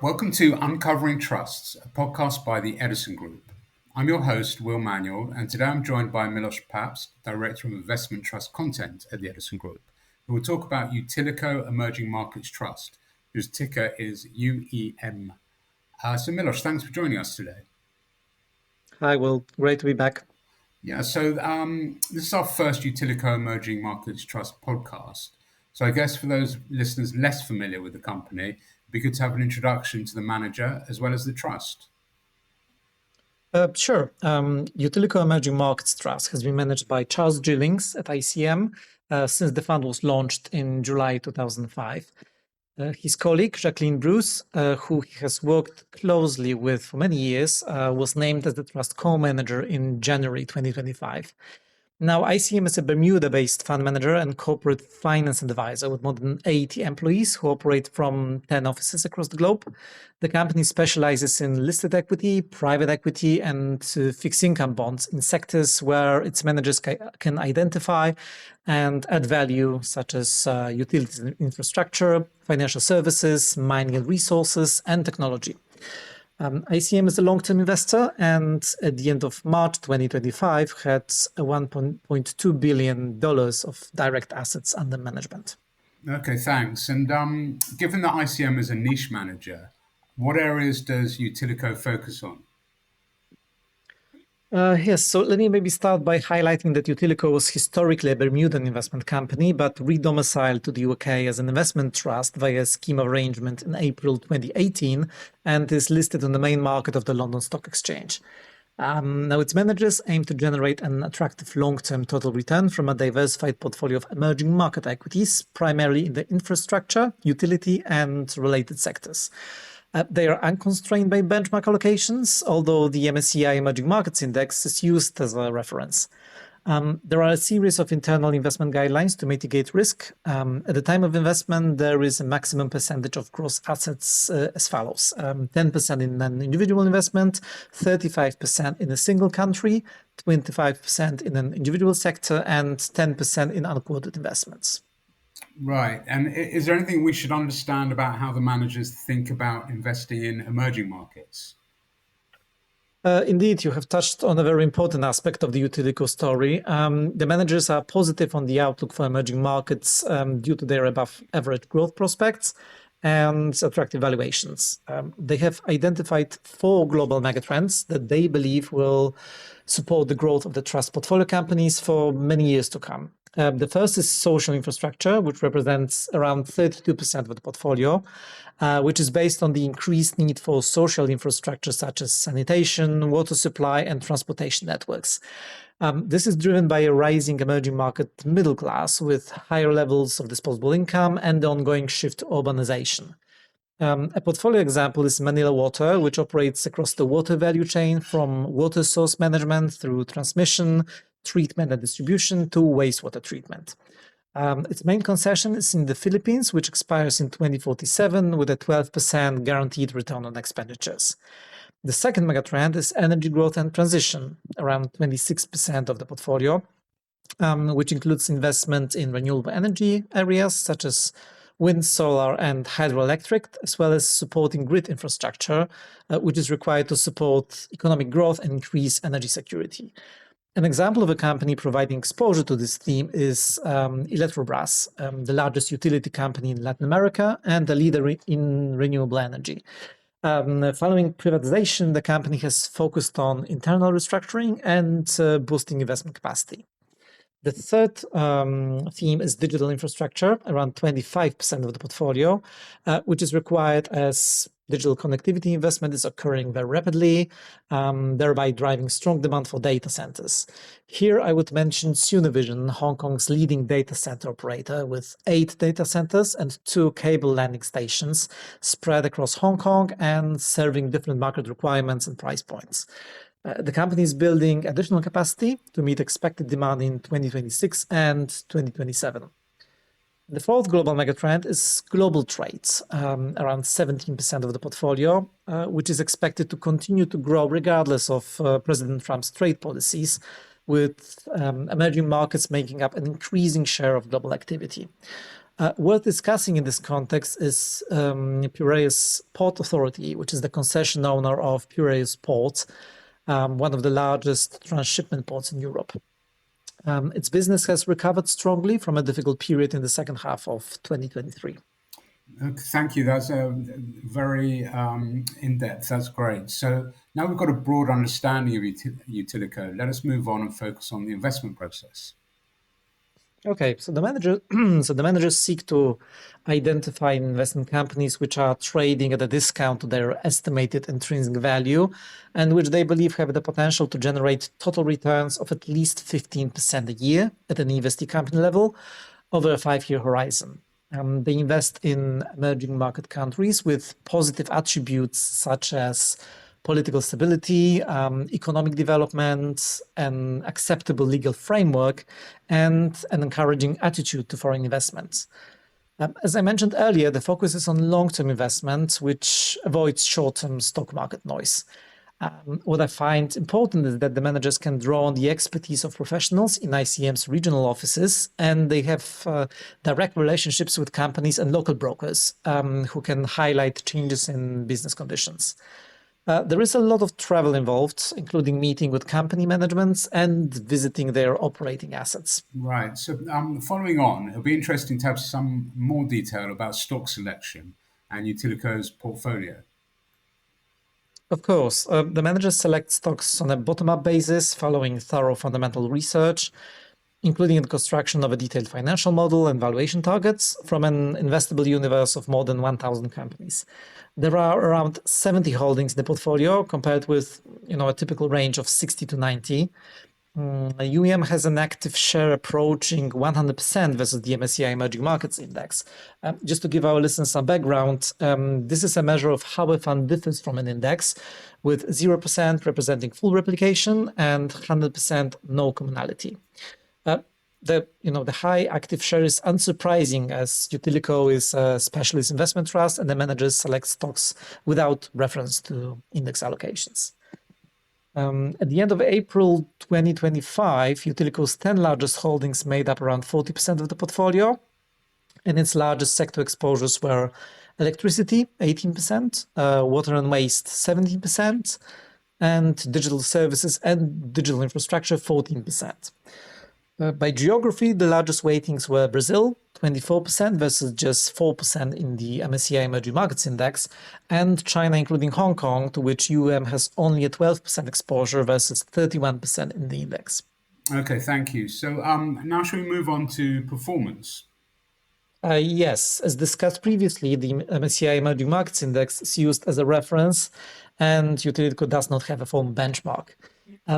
Welcome to Uncovering Trusts, a podcast by the Edison Group. I'm your host, Will Manuel, and today I'm joined by Milos Paps, Director of Investment Trust Content at the Edison Group, who will talk about Utilico Emerging Markets Trust, whose ticker is UEM. So Milos, thanks for joining us today. Hi, Will. Great to be back. Yeah, so this is our first Utilico Emerging Markets Trust podcast. So I guess for those listeners less familiar with the company, it'd be good to have an introduction to the manager as well as the trust. Sure. Utilico Emerging Markets Trust has been managed by Charles Gillings at ICM since the fund was launched in July 2005. His colleague, Jacqueline Bruce, who he has worked closely with for many years, was named as the trust co-manager in January 2025. Now, ICM is a Bermuda-based fund manager and corporate finance advisor with more than 80 employees who operate from 10 offices across the globe. The company specializes in listed equity, private equity, and fixed income bonds in sectors where its managers can identify and add value, such as utilities and infrastructure, financial services, mining and resources, and technology. ICM is a long-term investor, and at the end of March 2025 had $1.2 billion of direct assets under management. Okay, thanks. And given that ICM is a niche manager, what areas does Utilico focus on? Yes, so let me maybe start by highlighting that Utilico was historically a Bermudan investment company, but redomiciled to the UK as an investment trust via a scheme of arrangement in April 2018 and is listed on the main market of the London Stock Exchange. Now, its managers aim to generate an attractive long-term total return from a diversified portfolio of emerging market equities, primarily in the infrastructure, utility, and related sectors. They are unconstrained by benchmark allocations, although the MSCI Emerging Markets Index is used as a reference. There are a series of internal investment guidelines to mitigate risk. At the time of investment, there is a maximum percentage of gross assets as follows: 10% in an individual investment, 35% in a single country, 25% in an individual sector, and 10% in unquoted investments. Right. And is there anything we should understand about how the managers think about investing in emerging markets? Indeed, you have touched on a very important aspect of the Utilico story. The managers are positive on the outlook for emerging markets due to their above average growth prospects and attractive valuations. They have identified 4 global megatrends that they believe will support the growth of the trust portfolio companies for many years to come. The first is social infrastructure, which represents around 32% of the portfolio, which is based on the increased need for social infrastructure such as sanitation, water supply, and transportation networks. This is driven by a rising emerging market middle class with higher levels of disposable income and the ongoing shift to urbanization. A portfolio example is Manila Water, which operates across the water value chain from water source management through transmission, treatment and distribution to wastewater treatment. Its main concession is in the Philippines, which expires in 2047 with a 12% guaranteed return on expenditures. The second megatrend is energy growth and transition, around 26% of the portfolio, which includes investment in renewable energy areas such as wind, solar, and hydroelectric, as well as supporting grid infrastructure, which is required to support economic growth and increase energy security. An example of a company providing exposure to this theme is Electrobras, the largest utility company in Latin America and a leader in renewable energy. Following privatization, the company has focused on internal restructuring and boosting investment capacity. The third theme is digital infrastructure, around 25% of the portfolio, which is required as digital connectivity investment is occurring very rapidly, thereby driving strong demand for data centers. Here, I would mention Univision, Hong Kong's leading data center operator, with 8 data centers and 2 cable landing stations spread across Hong Kong and serving different market requirements and price points. The company is building additional capacity to meet expected demand in 2026 and 2027. The fourth global megatrend is global trades, around 17% of the portfolio, which is expected to continue to grow regardless of President Trump's trade policies, with emerging markets making up an increasing share of global activity. Worth discussing in this context is Piraeus Port Authority, which is the concession owner of Piraeus Port, one of the largest transshipment ports in Europe. Its business has recovered strongly from a difficult period in the second half of 2023. Thank you. That's very in-depth. That's great. So now we've got a broad understanding of Utilico. Let us move on and focus on the investment process. Okay, so the managers seek to identify investment companies which are trading at a discount to their estimated intrinsic value and which they believe have the potential to generate total returns of at least 15% a year at an investee company level over a 5-year horizon. They invest in emerging market countries with positive attributes such as political stability, economic development, an acceptable legal framework, and an encouraging attitude to foreign investments. As I mentioned earlier, the focus is on long-term investment, which avoids short-term stock market noise. What I find important is that the managers can draw on the expertise of professionals in ICM's regional offices, and they have direct relationships with companies and local brokers who can highlight changes in business conditions. There is a lot of travel involved, including meeting with company managements and visiting their operating assets. Right. So following on, it'll be interesting to have some more detail about stock selection and Utilico's portfolio. Of course, the managers select stocks on a bottom-up basis following thorough fundamental research, including the construction of a detailed financial model and valuation targets from an investable universe of more than 1,000 companies. There are around 70 holdings in the portfolio, compared with a typical range of 60 to 90. UEM has an active share approaching 100% versus the MSCI Emerging Markets Index. Just to give our listeners some background, this is a measure of how a fund differs from an index, with 0% representing full replication and 100% no commonality. The high active share is unsurprising, as Utilico is a specialist investment trust and the managers select stocks without reference to index allocations. At the end of April 2025, Utilico's 10 largest holdings made up around 40% of the portfolio, and its largest sector exposures were electricity, 18%, water and waste, 17%, and digital services and digital infrastructure, 14%. By geography, the largest weightings were Brazil, 24% versus just 4% in the MSCI Emerging Markets Index, and China, including Hong Kong, to which UEM has only a 12% exposure versus 31% in the index. Okay, thank you. So now shall we move on to performance? Yes, as discussed previously, the MSCI Emerging Markets Index is used as a reference, and Utilico does not have a formal benchmark.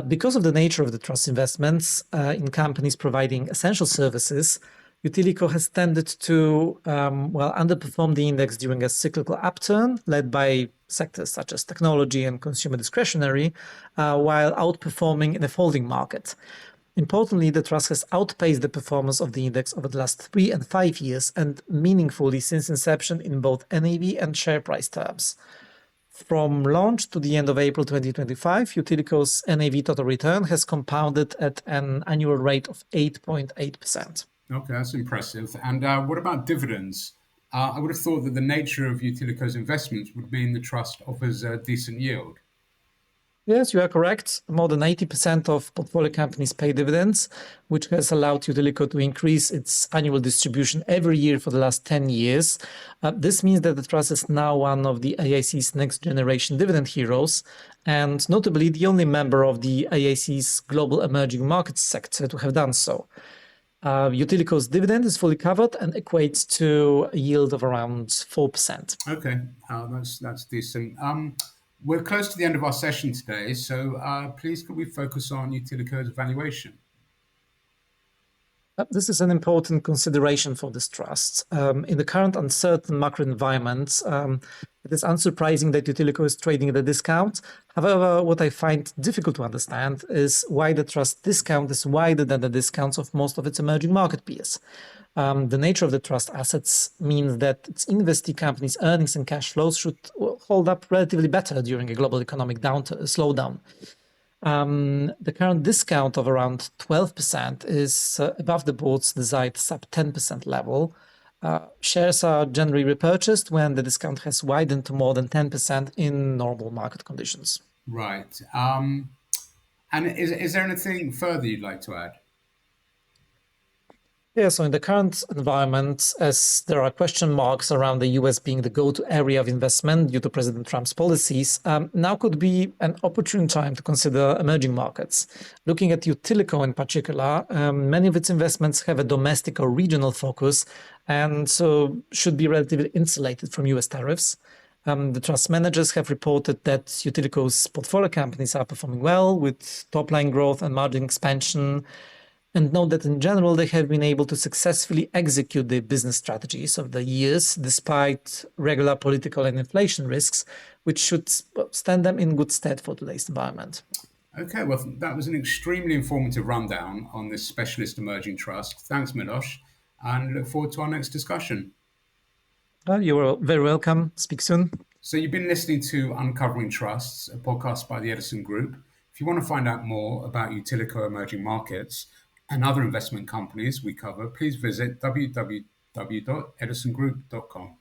Because of the nature of the trust investments in companies providing essential services, Utilico has tended to underperform the index during a cyclical upturn led by sectors such as technology and consumer discretionary, while outperforming in a falling market. Importantly, the trust has outpaced the performance of the index over the last 3 and 5 years, and meaningfully since inception in both NAV and share price terms. From launch to the end of April 2025, Utilico's NAV total return has compounded at an annual rate of 8.8%. Okay, that's impressive. And what about dividends? I would have thought that the nature of Utilico's investments would mean the trust offers a decent yield. Yes, you are correct. More than 80% of portfolio companies pay dividends, which has allowed Utilico to increase its annual distribution every year for the last 10 years. This means that the trust is now one of the AIC's next generation dividend heroes, and notably the only member of the AIC's global emerging markets sector to have done so. Utilico's dividend is fully covered and equates to a yield of around 4%. Okay, that's decent. We're close to the end of our session today, so please could we focus on Utilico's valuation? This is an important consideration for this trust. In the current uncertain macro environment, it is unsurprising that Utilico is trading at a discount. However, what I find difficult to understand is why the trust discount is wider than the discounts of most of its emerging market peers. The nature of the trust assets means that its investee companies' earnings and cash flows should hold up relatively better during a global economic slowdown. The current discount of around 12% is above the board's desired sub 10% level. Shares are generally repurchased when the discount has widened to more than 10% in normal market conditions. Right. And is there anything further you'd like to add? Yeah, so in the current environment, as there are question marks around the US being the go-to area of investment due to President Trump's policies, now could be an opportune time to consider emerging markets. Looking at Utilico in particular, many of its investments have a domestic or regional focus and so should be relatively insulated from US tariffs. The trust managers have reported that Utilico's portfolio companies are performing well with top-line growth and margin expansion, and note that in general they have been able to successfully execute their business strategies of the years despite regular political and inflation risks, which should stand them in good stead for today's environment. Okay, well, that was an extremely informative rundown on this specialist emerging trust. Thanks, Milos, and look forward to our next discussion. You're very welcome. Speak soon. So you've been listening to Uncovering Trusts, a podcast by the Edison Group. If you want to find out more about Utilico Emerging Markets and other investment companies we cover, please visit www.edisongroup.com.